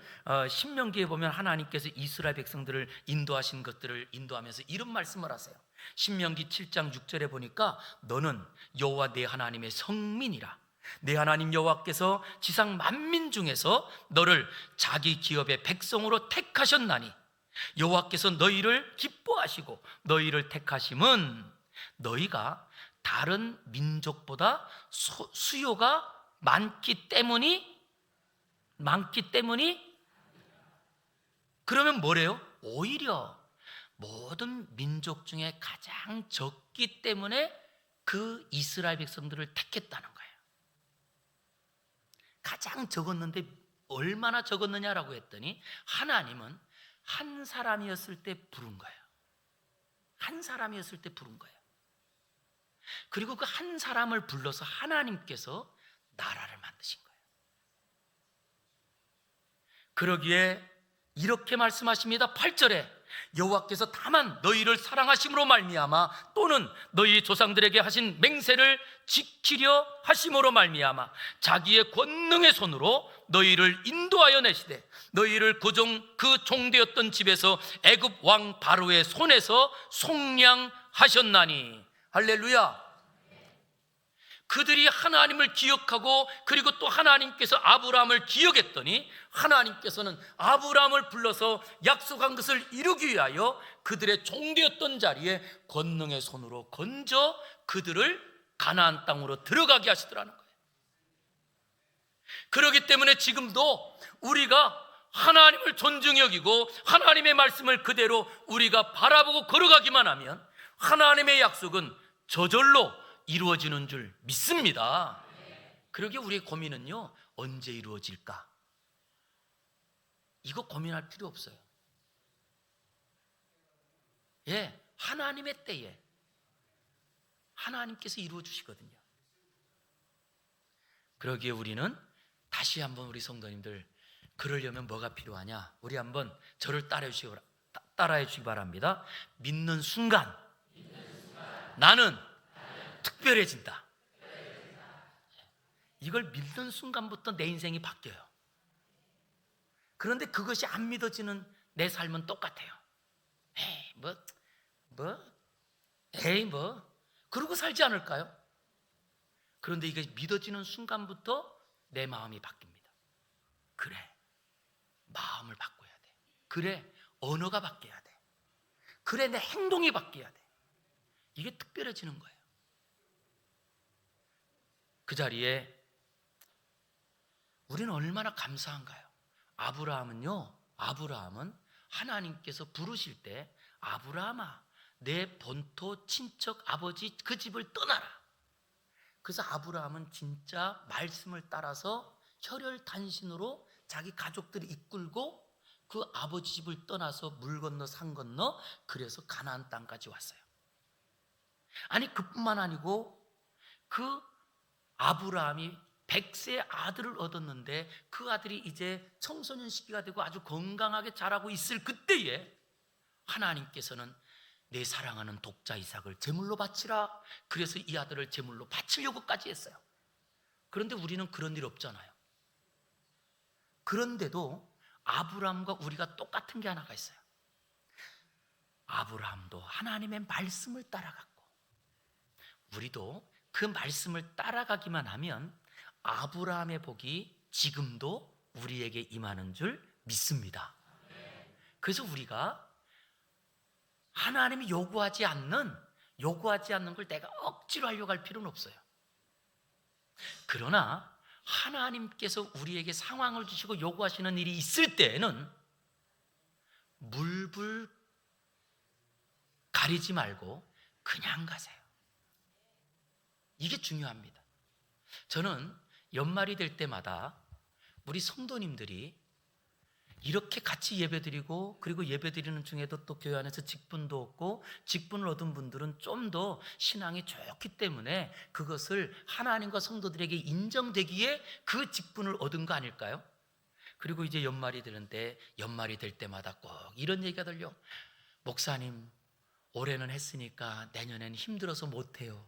신명기에 보면 하나님께서 이스라엘 백성들을 인도하신 것들을 인도하면서 이런 말씀을 하세요. 신명기 7장 6절에 보니까 너는 여호와 내 하나님의 성민이라. 내 하나님 여호와께서 지상 만민 중에서 너를 자기 기업의 백성으로 택하셨나니 여호와께서 너희를 기뻐하시고 너희를 택하심은 너희가 다른 민족보다 수요가 많기 때문이 그러면 뭐래요? 오히려 모든 민족 중에 가장 적기 때문에 그 이스라엘 백성들을 택했다는 거예요. 가장 적었는데 얼마나 적었느냐라고 했더니 하나님은 한 사람이었을 때 부른 거예요. 한 사람이었을 때 부른 거예요. 그리고 그 한 사람을 불러서 하나님께서 나라를 만드신 거예요. 그러기에 이렇게 말씀하십니다. 8절에 여호와께서 다만 너희를 사랑하심으로 말미암아 또는 너희 조상들에게 하신 맹세를 지키려 하심으로 말미암아 자기의 권능의 손으로 너희를 인도하여 내시되 너희를 그 종되었던 집에서 애굽 왕 바로의 손에서 속량하셨나니. 할렐루야. 그들이 하나님을 기억하고 그리고 또 하나님께서 아브라함을 기억했더니 하나님께서는 아브라함을 불러서 약속한 것을 이루기 위하여 그들의 종되었던 자리에 권능의 손으로 건져 그들을 가나안 땅으로 들어가게 하시더라는 거예요. 그렇기 때문에 지금도 우리가 하나님을 존중히 여기고 하나님의 말씀을 그대로 우리가 바라보고 걸어가기만 하면 하나님의 약속은 저절로 이루어지는 줄 믿습니다. 그러기에 우리의 고민은요, 언제 이루어질까? 이거 고민할 필요 없어요. 예, 하나님의 때에 하나님께서 이루어 주시거든요. 그러기에 우리는 다시 한번 우리 성도님들, 그러려면 뭐가 필요하냐? 우리 한번 저를 따라해 주시기 바랍니다. 믿는 순간 나는 특별해진다. 이걸 믿는 순간부터 내 인생이 바뀌어요. 그런데 그것이 안 믿어지는 내 삶은 똑같아요. 에이 그러고 살지 않을까요? 그런데 이게 믿어지는 순간부터 내 마음이 바뀝니다. 그래, 마음을 바꿔야 돼. 그래, 언어가 바뀌어야 돼. 그래, 내 행동이 바뀌어야 돼. 이게 특별해지는 거예요. 그 자리에 우리는 얼마나 감사한가요? 아브라함은 하나님께서 부르실 때 아브라함아 내 본토 친척 아버지 그 집을 떠나라. 그래서 아브라함은 진짜 말씀을 따라서 혈혈단신으로 자기 가족들을 이끌고 그 아버지 집을 떠나서 물 건너 산 건너 그래서 가나안 땅까지 왔어요. 아니 그뿐만 아니고 그 아브라함이 100세 아들을 얻었는데 그 아들이 이제 청소년 시기가 되고 아주 건강하게 자라고 있을 그때에 하나님께서는 내 사랑하는 독자 이삭을 제물로 바치라. 그래서 이 아들을 제물로 바치려고까지 했어요. 그런데 우리는 그런 일 없잖아요. 그런데도 아브라함과 우리가 똑같은 게 하나가 있어요. 아브라함도 하나님의 말씀을 따라갔고 우리도 그 말씀을 따라가기만 하면 아브라함의 복이 지금도 우리에게 임하는 줄 믿습니다. 그래서 우리가 하나님이 요구하지 않는 걸 내가 억지로 하려고 할 필요는 없어요. 그러나 하나님께서 우리에게 상황을 주시고 요구하시는 일이 있을 때에는 물불 가리지 말고 그냥 가세요. 이게 중요합니다. 저는 연말이 될 때마다 우리 성도님들이 이렇게 같이 예배드리고 그리고 예배드리는 중에도 또 교회 안에서 직분도 얻고 직분을 얻은 분들은 좀 더 신앙이 좋기 때문에 그것을 하나님과 성도들에게 인정되기에 그 직분을 얻은 거 아닐까요? 그리고 이제 연말이 되는데 연말이 될 때마다 꼭 이런 얘기가 들려. 목사님 올해는 했으니까 내년에는 힘들어서 못해요.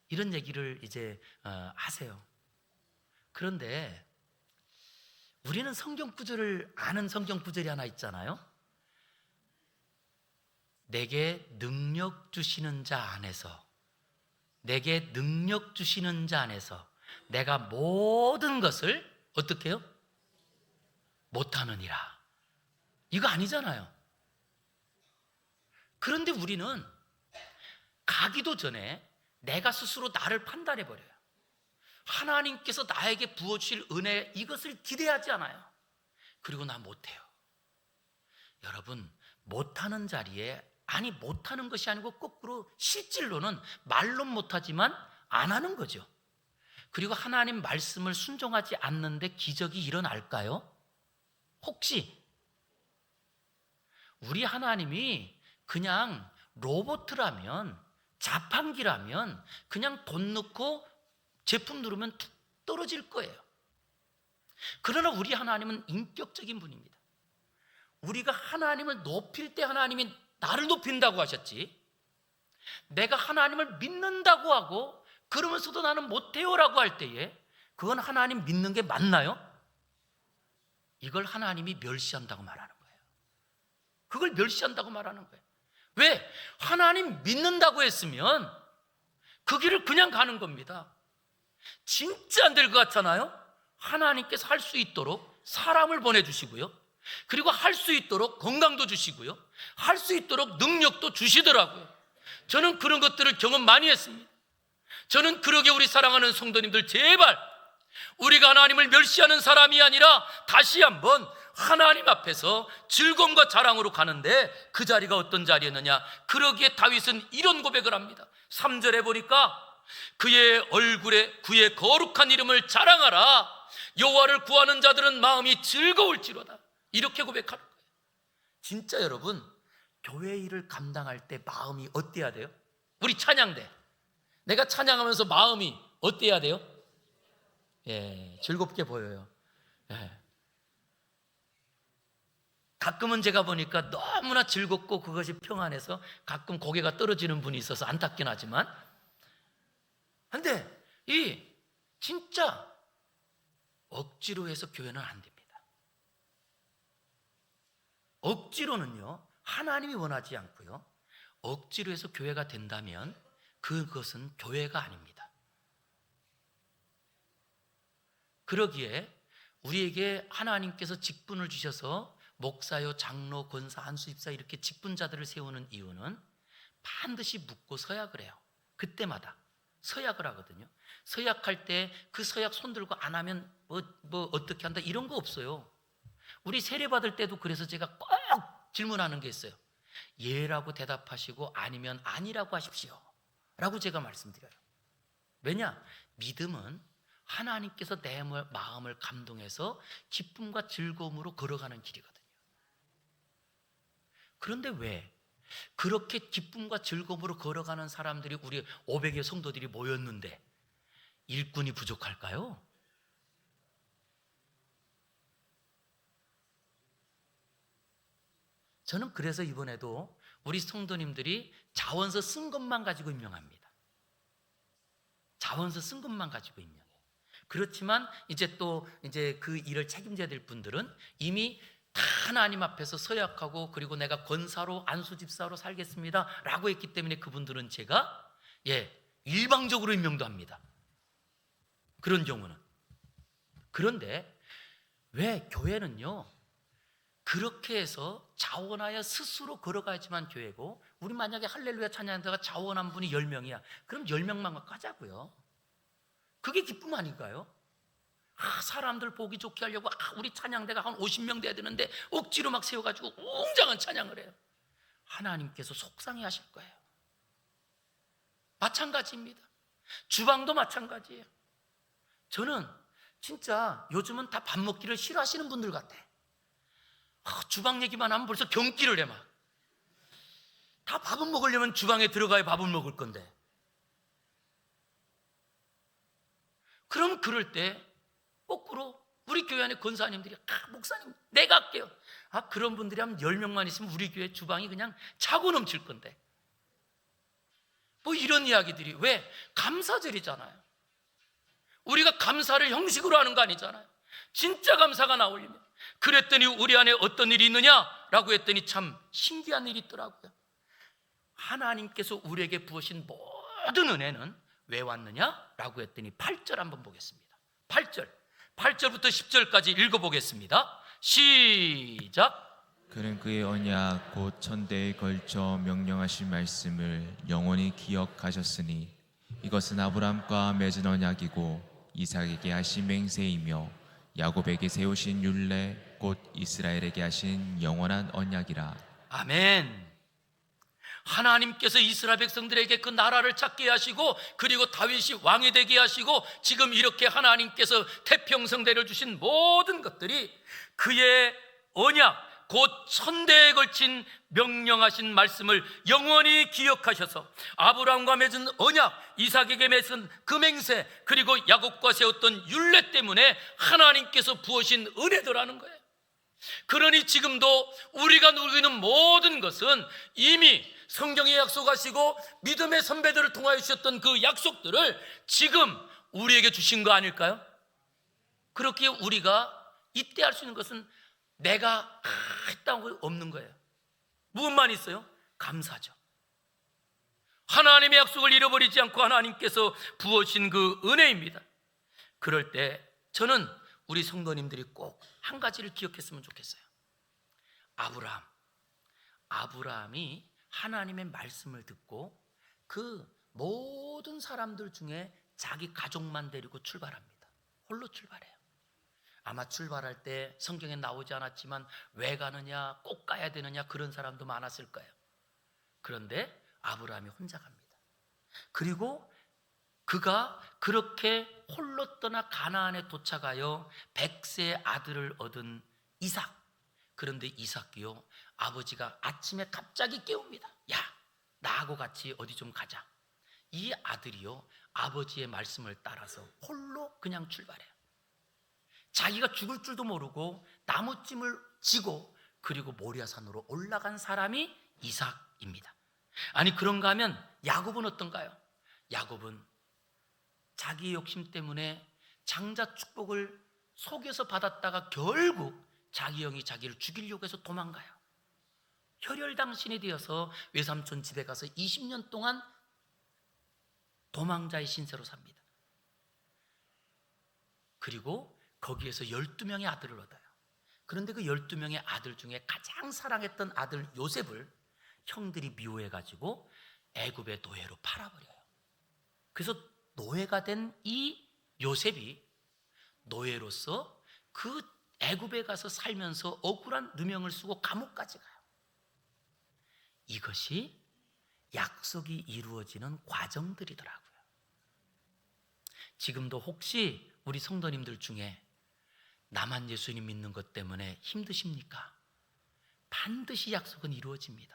이런 얘기를 이제 하세요. 그런데 우리는 성경 구절을 아는 성경 구절이 하나 있잖아요. 내게 능력 주시는 자 안에서 내게 능력 주시는 자 안에서 내가 모든 것을 어떻게 해요? 못하느니라. 이거 아니잖아요. 그런데 우리는 가기도 전에 내가 스스로 나를 판단해버려요. 하나님께서 나에게 부어주실 은혜 이것을 기대하지 않아요. 그리고 나 못해요. 여러분 못하는 자리에 아니 못하는 것이 아니고 거꾸로 실질로는 말론 못하지만 안 하는 거죠. 그리고 하나님 말씀을 순종하지 않는데 기적이 일어날까요? 혹시 우리 하나님이 그냥 로봇이라면 자판기라면 그냥 돈 넣고 제품 누르면 툭 떨어질 거예요. 그러나 우리 하나님은 인격적인 분입니다. 우리가 하나님을 높일 때 하나님이 나를 높인다고 하셨지, 내가 하나님을 믿는다고 하고 그러면서도 나는 못해요라고 할 때에 그건 하나님 믿는 게 맞나요? 이걸 하나님이 멸시한다고 말하는 거예요. 그걸 멸시한다고 말하는 거예요. 왜? 하나님 믿는다고 했으면 그 길을 그냥 가는 겁니다. 진짜 안 될 것 같잖아요. 하나님께서 할 수 있도록 사람을 보내주시고요, 그리고 할 수 있도록 건강도 주시고요, 할 수 있도록 능력도 주시더라고요. 저는 그런 것들을 경험 많이 했습니다. 저는 그러게 우리 사랑하는 성도님들, 제발 우리가 하나님을 멸시하는 사람이 아니라 다시 한번 하나님 앞에서 즐거움과 자랑으로 가는데 그 자리가 어떤 자리였느냐. 그러기에 다윗은 이런 고백을 합니다. 3절에 보니까 그의 얼굴에 그의 거룩한 이름을 자랑하라. 여호와를 구하는 자들은 마음이 즐거울지로다. 이렇게 고백하는 거예요. 진짜 여러분, 교회 일을 감당할 때 마음이 어때야 돼요? 우리 찬양대, 내가 찬양하면서 마음이 어때야 돼요? 예, 즐겁게 보여요. 예. 가끔은 제가 보니까 너무나 즐겁고 그것이 평안해서 가끔 고개가 떨어지는 분이 있어서 안타깝긴 하지만, 근데 이 진짜 억지로 해서 교회는 안 됩니다. 억지로는요, 하나님이 원하지 않고요, 억지로 해서 교회가 된다면 그것은 교회가 아닙니다. 그러기에 우리에게 하나님께서 직분을 주셔서 목사요, 장로, 권사, 안수집사 이렇게 직분자들을 세우는 이유는 반드시 묻고 서약을 해요. 그때마다 서약을 하거든요. 서약할 때 그 서약 손들고 안 하면 뭐 어떻게 한다 이런 거 없어요. 우리 세례 받을 때도 그래서 제가 꼭 질문하는 게 있어요. 예라고 대답하시고 아니면 아니라고 하십시오 라고 제가 말씀드려요. 왜냐? 믿음은 하나님께서 내 마음을 감동해서 기쁨과 즐거움으로 걸어가는 길이거든요. 그런데 왜 그렇게 기쁨과 즐거움으로 걸어가는 사람들이 우리 500의 성도들이 모였는데 일꾼이 부족할까요? 저는 그래서 이번에도 우리 성도님들이 자원서 쓴 것만 가지고 임명합니다. 자원서 쓴 것만 가지고 임명해요. 그렇지만 이제 그 일을 책임져야 될 분들은 이미 다 하나님 앞에서 서약하고 그리고 내가 권사로 안수 집사로 살겠습니다 라고 했기 때문에 그분들은 제가 일방적으로 임명도 합니다. 그런 경우는. 그런데 왜 교회는요 그렇게 해서 자원하여 스스로 걸어가야지만 교회고, 우리 만약에 할렐루야 찬양대가 자원한 분이 10명이야 그럼 10명만 갖고 하자고요. 그게 기쁨 아닌가요? 사람들 보기 좋게 하려고 우리 찬양대가 한 50명 돼야 되는데 억지로 막 세워가지고 웅장한 찬양을 해요. 하나님께서 속상해 하실 거예요. 마찬가지입니다. 주방도 마찬가지예요. 저는 진짜 요즘은 다 밥 먹기를 싫어하시는 분들 같아. 주방 얘기만 하면 벌써 경기를 해 막. 다 밥은 먹으려면 주방에 들어가야 밥을 먹을 건데. 그럼 그럴 때 거꾸로 우리 교회 안에 권사님들이 목사님 내가 할게요. 그런 분들이 한 10명만 있으면 우리 교회 주방이 그냥 차고 넘칠 건데. 뭐 이런 이야기들이. 왜? 감사절이잖아요. 우리가 감사를 형식으로 하는 거 아니잖아요. 진짜 감사가 나오려면. 그랬더니 우리 안에 어떤 일이 있느냐라고 했더니 참 신기한 일이 있더라고요. 하나님께서 우리에게 부으신 모든 은혜는 왜 왔느냐라고 했더니 8절 한번 보겠습니다. 8절부터 10절까지 읽어보겠습니다. 시작. 그는 그의 언약 곧 천대에 걸쳐 명령하신 말씀을 영원히 기억하셨으니 이것은 아브라함과 맺은 언약이고 이삭에게 하신 맹세이며 야곱에게 세우신 율례 곧 이스라엘에게 하신 영원한 언약이라. 아멘. 하나님께서 이스라엘 백성들에게 그 나라를 찾게 하시고 그리고 다윗이 왕이 되게 하시고 지금 이렇게 하나님께서 태평성대를 주신 모든 것들이 그의 언약 곧 천대에 걸친 명령하신 말씀을 영원히 기억하셔서 아브라함과 맺은 언약, 이삭에게 맺은 그 맹세, 그리고 야곱과 세웠던 율례 때문에 하나님께서 부으신 은혜더라는 거예요. 그러니 지금도 우리가 누리는 모든 것은 이미 성경에 약속하시고 믿음의 선배들을 통하여 주셨던 그 약속들을 지금 우리에게 주신 거 아닐까요? 그렇게 우리가 이때 할 수 있는 것은 내가 했다고 없는 거예요. 무엇만 있어요? 감사죠. 하나님의 약속을 잃어버리지 않고 하나님께서 부어주신 그 은혜입니다. 그럴 때 저는 우리 성도님들이 꼭 한 가지를 기억했으면 좋겠어요. 아브라함이 하나님의 말씀을 듣고 그 모든 사람들 중에 자기 가족만 데리고 출발합니다. 홀로 출발해요. 아마 출발할 때 성경에 나오지 않았지만 왜 가느냐, 꼭 가야 되느냐 그런 사람도 많았을 거예요. 그런데 아브라함이 혼자 갑니다. 그리고 그가 그렇게 홀로 떠나 가나안에 도착하여 100세의 아들을 얻은 이삭. 그런데 이삭이요, 아버지가 아침에 갑자기 깨웁니다. 야, 나하고 같이 어디 좀 가자. 이 아들이요, 아버지의 말씀을 따라서 홀로 그냥 출발해요. 자기가 죽을 줄도 모르고 나무찜을 지고 그리고 모리아산으로 올라간 사람이 이삭입니다. 아니 그런가 하면 야곱은 어떤가요? 야곱은 자기 욕심 때문에 장자 축복을 속여서 받았다가 결국 자기 형이 자기를 죽이려고 해서 도망가요. 혈혈당신이 되어서 외삼촌 집에 가서 20년 동안 도망자의 신세로 삽니다. 그리고 거기에서 12명의 아들을 얻어요. 그런데 그 12명의 아들 중에 가장 사랑했던 아들 요셉을 형들이 미워해가지고 애굽의 노예로 팔아버려요. 그래서 노예가 된 이 요셉이 노예로서 그 애굽에 가서 살면서 억울한 누명을 쓰고 감옥까지 가요. 이것이 약속이 이루어지는 과정들이더라고요. 지금도 혹시 우리 성도님들 중에 나만 예수님 믿는 것 때문에 힘드십니까? 반드시 약속은 이루어집니다.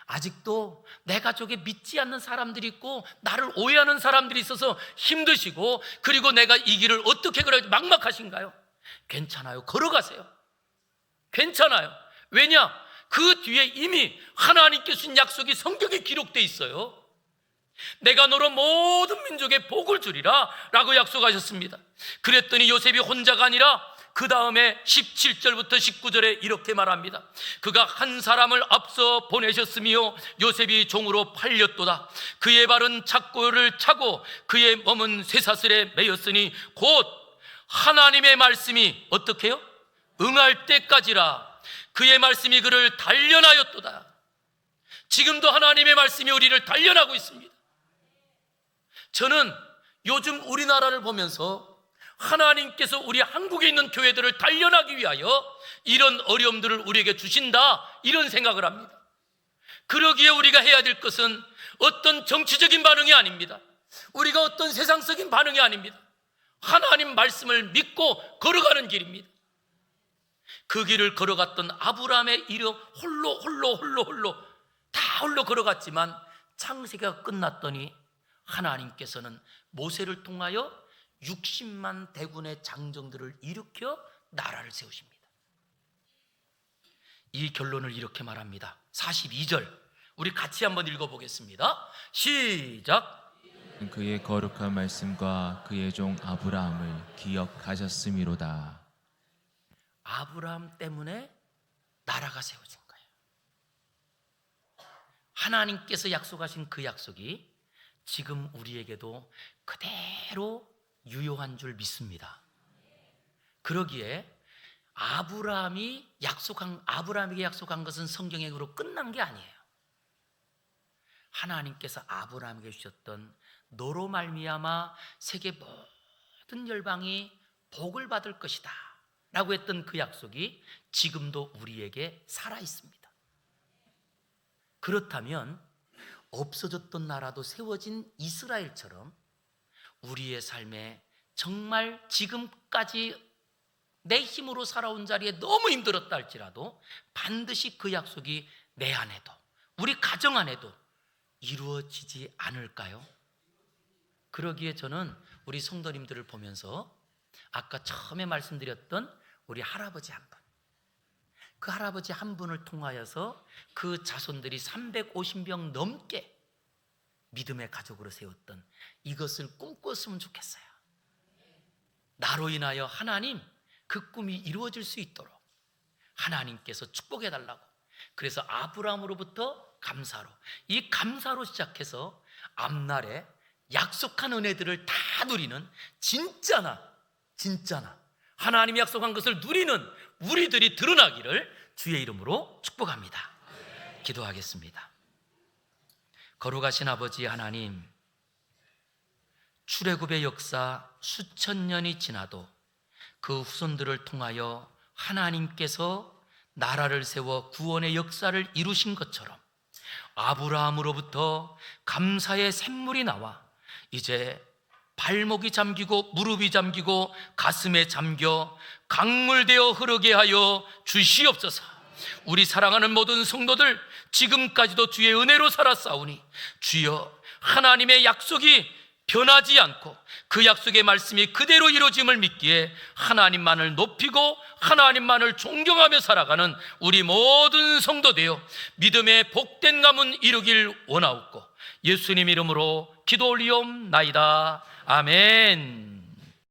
아직도 내 가족에 믿지 않는 사람들이 있고 나를 오해하는 사람들이 있어서 힘드시고, 그리고 내가 이 길을 어떻게 그래 막막하신가요? 괜찮아요. 걸어가세요. 괜찮아요. 왜냐? 그 뒤에 이미 하나님께 주신 약속이 성경에 기록되어 있어요. 내가 너로 모든 민족에 복을 주리라 라고 약속하셨습니다. 그랬더니 요셉이 혼자가 아니라 그 다음에 17절부터 19절에 이렇게 말합니다. 그가 한 사람을 앞서 보내셨으며 요셉이 종으로 팔렸도다. 그의 발은 착고를 차고 그의 몸은 쇠사슬에 매였으니 곧 하나님의 말씀이 어떻게 해요? 응할 때까지라. 그의 말씀이 그를 단련하였도다. 지금도 하나님의 말씀이 우리를 단련하고 있습니다. 저는 요즘 우리나라를 보면서 하나님께서 우리 한국에 있는 교회들을 단련하기 위하여 이런 어려움들을 우리에게 주신다, 이런 생각을 합니다. 그러기에 우리가 해야 될 것은 어떤 정치적인 반응이 아닙니다. 우리가 어떤 세상적인 반응이 아닙니다. 하나님 말씀을 믿고 걸어가는 길입니다. 그 길을 걸어갔던 아브라함의 이력 홀로 다 홀로 걸어갔지만 창세기가 끝났더니 하나님께서는 모세를 통하여 60만 대군의 장정들을 일으켜 나라를 세우십니다. 이 결론을 이렇게 말합니다. 42절 우리 같이 한번 읽어보겠습니다. 시작. 그의 거룩한 말씀과 그의 종 아브라함을 기억하셨음이로다. 아브라함 때문에 나라가 세워진 거예요. 하나님께서 약속하신 그 약속이 지금 우리에게도 그대로 유효한 줄 믿습니다. 그러기에 아브라함에게 약속한 것은 성경으로 끝난 게 아니에요. 하나님께서 아브라함에게 주셨던 너로 말미암아 세계 모든 열방이 복을 받을 것이다 라고 했던 그 약속이 지금도 우리에게 살아 있습니다. 그렇다면 없어졌던 나라도 세워진 이스라엘처럼 우리의 삶에 정말 지금까지 내 힘으로 살아온 자리에 너무 힘들었다 할지라도 반드시 그 약속이 내 안에도 우리 가정 안에도 이루어지지 않을까요? 그러기에 저는 우리 성도님들을 보면서 아까 처음에 말씀드렸던 우리 할아버지 한 분, 그 할아버지 한 분을 통하여서 그 자손들이 350명 넘게 믿음의 가족으로 세웠던 이것을 꿈꿨으면 좋겠어요. 나로 인하여 하나님 그 꿈이 이루어질 수 있도록 하나님께서 축복해 달라고. 그래서 아브라함으로부터 감사로, 이 감사로 시작해서 앞날에 약속한 은혜들을 다 누리는 진짜나 하나님이 약속한 것을 누리는 우리들이 드러나기를 주의 이름으로 축복합니다. 기도하겠습니다. 거룩하신 아버지 하나님, 출애굽의 역사 수천 년이 지나도 그 후손들을 통하여 하나님께서 나라를 세워 구원의 역사를 이루신 것처럼 아브라함으로부터 감사의 샘물이 나와 이제 발목이 잠기고 무릎이 잠기고 가슴에 잠겨 강물되어 흐르게 하여 주시옵소서. 우리 사랑하는 모든 성도들 지금까지도 주의 은혜로 살았사오니 주여 하나님의 약속이 변하지 않고 그 약속의 말씀이 그대로 이루어짐을 믿기에 하나님만을 높이고 하나님만을 존경하며 살아가는 우리 모든 성도 되어 믿음의 복된 가문 이루길 원하옵고 예수님 이름으로 기도 올리옵나이다. 아멘.